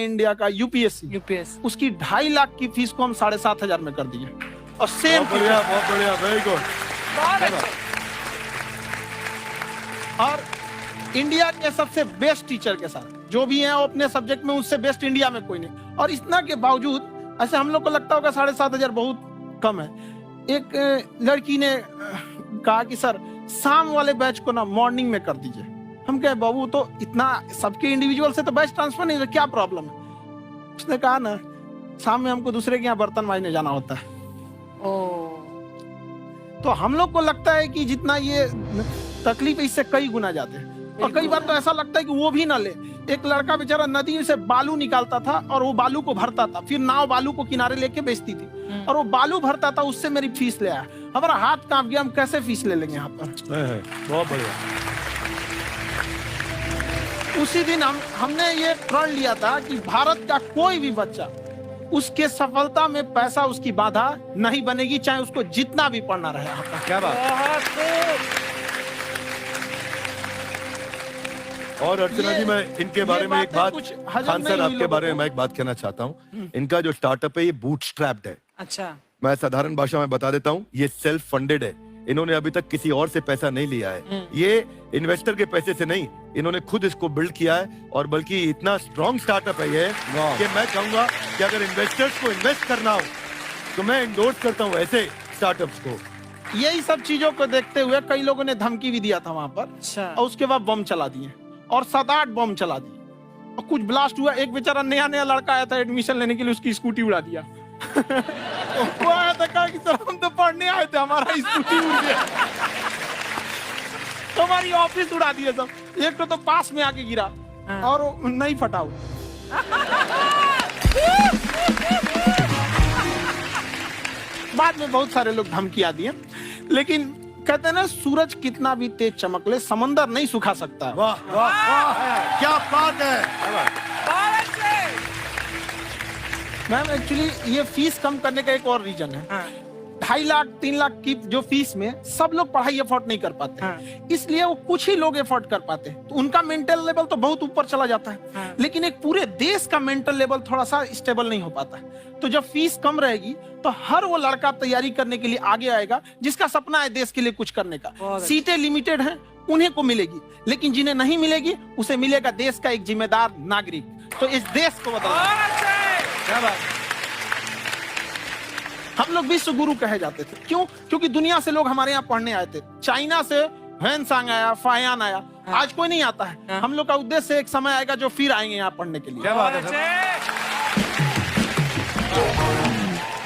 India का UPSC, उसकी 2.5 लाख की फीस को हम 7,500 में कर दिए। और सेम बहुत बढ़िया, वेरी गुड। और इंडिया के सबसे बेस्ट टीचर के साथ जो भी हैं वो अपने सब्जेक्ट में उससे बेस्ट इंडिया में कोई नहीं। और इतना के बावजूद ऐसे हम लोग को लगता होगा 7,500 बहुत कम है। एक लड़की ने कहा कि सर शाम वाले बैच को ना मॉर्निंग में कर दीजिए। हम कहे बाबू तो इतना सबके इंडिविजुअल से तो बैच ट्रांसफर नहीं, क्या प्रॉब्लम है? उसने कहा ना शाम में हमको दूसरे के यहाँ बर्तन मांजने जाना होता है। तो हम लोग को लगता है कि जितना ये तकलीफ इससे कई गुना जाते हैं। और कई बार तो ऐसा लगता है कि वो भी ना ले। एक लड़का बेचारा नदी से बालू निकालता था और वो बालू को भरता था, फिर नाव बालू को किनारे लेके बेचती थी और वो बालू भरता था, उससे मेरी फीस ले आया। हमारा हाथ कांप गया, हम कैसे फीस ले लेंगे यहाँ पर। बहुत बढ़िया। उसी दिन हमने ये प्रण लिया था कि भारत का कोई भी बच्चा उसके सफलता में पैसा उसकी बाधा नहीं बनेगी, चाहे उसको जितना भी पढ़ना रहे। आपका क्या बात। और अर्चना जी, मैं इनके बारे में एक बात, खान सर आपके बारे में मैं एक बात कहना चाहता हूँ। इनका जो स्टार्टअप है ये बूटस्ट्रैप्ड है। अच्छा, मैं साधारण भाषा में बता देता हूँ, ये सेल्फ फंडेड है। इन्होंने अभी तक किसी और से पैसा नहीं लिया है। ये इन्वेस्टर के पैसे से नहीं, इन्होंने खुद इसको बिल्ड किया है। और बल्कि इतना स्ट्रॉन्ग स्टार्टअप है ये कि मैं कहूंगा कि अगर इन्वेस्टर्स को इन्वेस्ट करना हो तो मैं इंडोर्स करता हूँ ऐसे स्टार्टअप्स को। यही सब चीजों को देखते हुए कई लोगों ने धमकी भी दिया था वहां पर। अच्छा। और उसके बाद बम चला दिए और 7-8 बम चला दिए और कुछ ब्लास्ट हुआ। एक बेचारा नया लड़का आया था एडमिशन लेने के लिए, उसकी स्कूटी उड़ा दिया। वो आया था, कहा कि सर हम तो पढ़ने आए थे, हमारा स्कूटी उड़ गया। तो हमारी ऑफिस उड़ा दिया सब। एक तो पास में आके गिरा और नहीं फटा हुआ। बाद में बहुत सारे लोग धमकियां दिए, लेकिन कहते हैं ना सूरज कितना भी तेज चमक ले समंदर नहीं सुखा सकता। वाह वाह वाह, क्या बात है। मैम एक्चुअली ये फीस कम करने का एक और रीजन है। 2.5 लाख 3 लाख की जो फीस में सब लोग पढ़ाई अफोर्ड नहीं कर पाते, इसलिए वो कुछ ही लोग अफोर्ड कर पाते हैं। तो उनका मेंटल लेवल तो बहुत ऊपर चला जाता है, लेकिन एक पूरे देश का मेंटल लेवल थोड़ा सा स्टेबल नहीं हो पाता है। तो जब फीस कम रहेगी तो हर वो लड़का तैयारी करने के लिए आगे आएगा जिसका सपना है देश के लिए कुछ करने का। सीटें लिमिटेड हैं, उन्हें को मिलेगी, लेकिन जिन्हें नहीं मिलेगी उसे मिलेगा देश का एक जिम्मेदार नागरिक। तो इस देश को बदलना। क्या बात। हम लोग विश्व गुरु कहे जाते थे, क्यों? क्योंकि दुनिया से लोग हमारे यहाँ पढ़ने आए थे। चाइना से ह्वेनसांग आया, फायान आया, आज कोई नहीं आता है। हम लोग का उद्देश्य एक समय आएगा जो फिर आएंगे यहाँ पढ़ने के लिए। क्या बात है।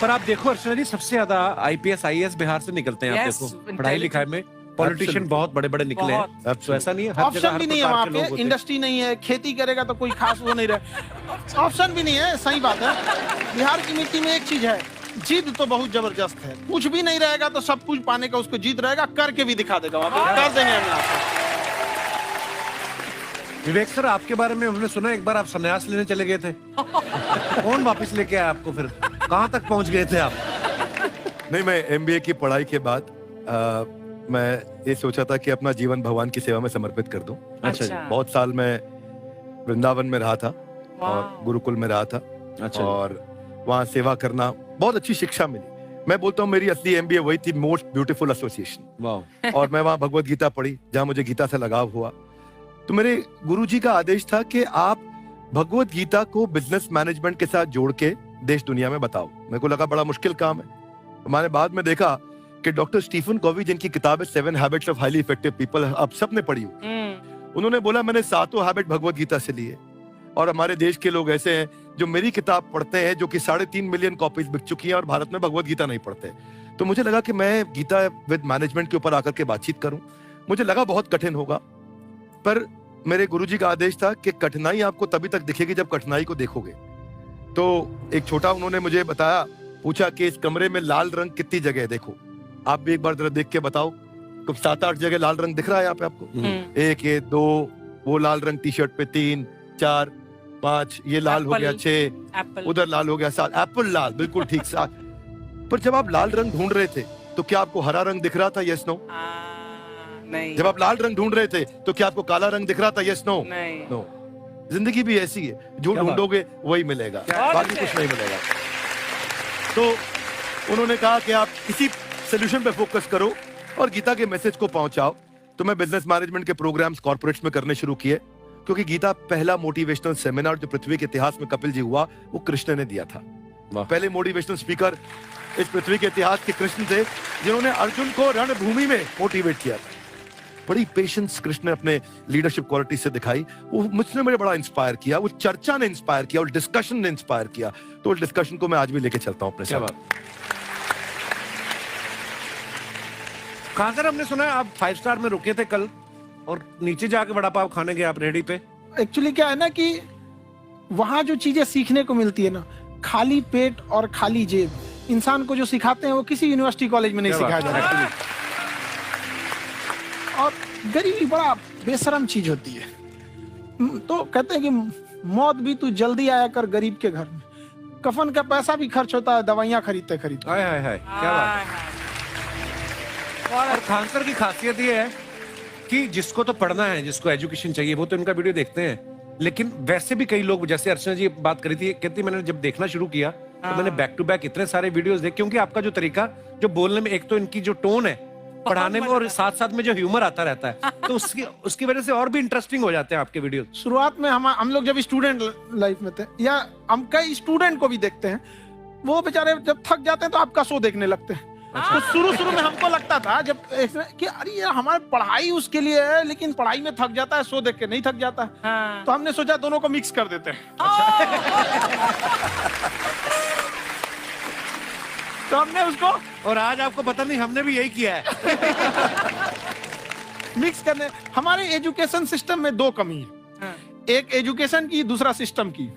पर आप देखो अर्चना जी, सबसे ज्यादा आईपीएस आईएएस बिहार से निकलते हैं। आप देखो पढ़ाई लिखाई में पॉलिटिशियन बहुत बड़े बड़े निकले हैं। तो ऐसा नहीं है, हर ऑप्शन भी नहीं है वहाँ पे, इंडस्ट्री नहीं है, खेती करेगा तो कोई खास वो नहीं रहे, ऑप्शन भी नहीं है। सही बात है। बिहार की मिट्टी में एक चीज है, जिद तो बहुत जबरदस्त है। कुछ भी नहीं रहेगा तो सब कुछ पाने का उसको जिद रहेगा, करके भी दिखा देगा। कर देंगे हम यहाँ पे। विवेक सर, आपके बारे में हमने सुना एक बार आप संन्यास लेने चले गए थे। कौन वापस लेके आया आपको? फिर कहाँ तक पहुंच गए थे आप? नहीं, मैं एमबीए की पढ़ाई के बाद मैं ये सोचा था कि अपना जीवन भगवान की सेवा में समर्पित कर दूं। अच्छा। बहुत साल मैं वृंदावन में रहा था और गुरुकुल में रहा था। अच्छा। और वहाँ सेवा करना, बहुत अच्छी शिक्षा मिली। मैं बोलता हूँ मेरी असली एमबीए वही थी, मोस्ट ब्यूटीफुल एसोसिएशन। वाह। और मैं वहाँ भगवत गीता पढ़ी, जहाँ मुझे गीता से लगाव हुआ। तो मेरे गुरुजी का आदेश था कि आप भगवत गीता को बिजनेस मैनेजमेंट के साथ जोड़ के देश दुनिया में बताओ। मेरे को लगा बड़ा मुश्किल काम है। मैंने बाद में देखा कि डॉक्टर स्टीफन कॉवी, जिनकी किताब है 7 habits of highly effective people, आप सबने पढ़ी हो, उन्होंने बोला मैंने 7 हैबिट भगवत गीता से लिए। और हमारे देश के लोग ऐसे हैं जो मेरी किताब पढ़ते हैं, जो कि 3.5 मिलियन कॉपीज बिक चुकी हैं, और भारत में भगवत गीता नहीं पढ़ते। तो मुझे लगा कि मैं गीता विद मैनेजमेंट के ऊपर आकर के बातचीत करूं। मुझे लगा बहुत कठिन होगा, पर मेरे गुरुजी का आदेश था कि कठिनाई आपको तभी तक दिखेगी जब कठिनाई को देखोगे। तो एक छोटा उन्होंने मुझे बताया, पूछा कि इस कमरे में लाल रंग कितनी जगह है, देखो आप भी एक बार जरा देख के बताओ। तो 7-8 जगह लाल रंग दिख रहा है यहाँ पे आपको। 1 ये 2, वो लाल रंग टी शर्ट पे 3 4 5, ये लाल हो गया 6, उधर लाल हो गया 7, एप्पल लाल, बिल्कुल ठीक 7। पर जब आप लाल रंग ढूंढ रहे थे तो क्या आपको हरा रंग दिख रहा था? Yes no? नहीं। जब आप लाल रंग ढूंढ रहे थे तो क्या आपको काला रंग दिख रहा था? Yes no? नहीं। नो। जिंदगी भी ऐसी है, जो क्या बात? ढूंढोगे वही मिलेगा, बाकी कुछ नहीं मिलेगा। तो उन्होंने कहा कि आप इसी सोल्यूशन पे फोकस करो और गीता के मैसेज को पहुंचाओ। तो मैं बिजनेस मैनेजमेंट के प्रोग्राम्स कॉर्पोरेट्स में करने शुरू किए, क्योंकि गीता पहला मोटिवेशनल सेमिनार जो पृथ्वी के इतिहास में कपिल जी हुआ, वो कृष्ण ने दिया था। पहले मोटिवेशनल स्पीकर इस पृथ्वी के इतिहास के कृष्ण थे, जिन्होंने अर्जुन को रणभूमि में मोटिवेट किया था। बड़ी पेशेंस कृष्ण ने अपने लीडरशिप क्वालिटी से दिखाई, वो मुझसे मुझे बड़ा इंस्पायर किया, वो चर्चा ने इंस्पायर किया, वो डिस्कशन ने इंस्पायर किया। तो उस डिस्कशन को मैं आज भी लेके चलता हूं अपने साथ। कहाँ सर, हमने सुना है आप 5 स्टार में रुके थे कल और नीचे जाके वड़ा पाव खाने गए आप रेडी पे। एक्चुअली क्या है ना कि वहां जो चीजें सीखने को मिलती है ना, खाली पेट और खाली जेब इंसान को जो सिखाते हैं वो किसी यूनिवर्सिटी कॉलेज में नहीं सिखाया जाता। और गरीबी बड़ा बेशरम चीज होती है। तो कहते हैं कि मौत भी तू जल्दी आया कर गरीब के घर में, कफन का पैसा भी खर्च होता है दवाइयां खरीदते खरीदते। हाय हाय हाय, क्या बात है। और खान सर की खासियत ये है कि जिसको तो पढ़ना है, जिसको एजुकेशन चाहिए, वो तो इनका वीडियो देखते हैं। लेकिन वैसे भी कई लोग, जैसे अर्चना जी बात करी थी, कहती मैंने जब देखना शुरू किया तो मैंने बैक टू बैक इतने सारे वीडियोस देखे, क्योंकि आपका जो तरीका जो बोलने में, एक तो इनकी जो टोन है पढ़ाने में, और साथ साथ में जो ह्यूमर आता रहता है, तो उसकी वजह से और भी इंटरेस्टिंग हो जाते हैं आपके वीडियो। शुरुआत में हम लोग जब स्टूडेंट लाइफ में थे, या हम कई स्टूडेंट को भी देखते हैं, वो बेचारे जब थक जाते हैं तो आपका शो देखने लगते हैं। तो शुरू में हमको लगता था जब कि अरे ये हमारी पढ़ाई उसके लिए है, लेकिन पढ़ाई में थक जाता है, शो देख के नहीं थक जाता। तो हमने सोचा दोनों को मिक्स कर देते हैं। तो हमने उसको, और आज आपको पता नहीं हमने भी यही किया है। मिक्स करने। हमारे एजुकेशन सिस्टम में 2 कमी है, एक एजुकेशन की, दूसरा सिस्टम की।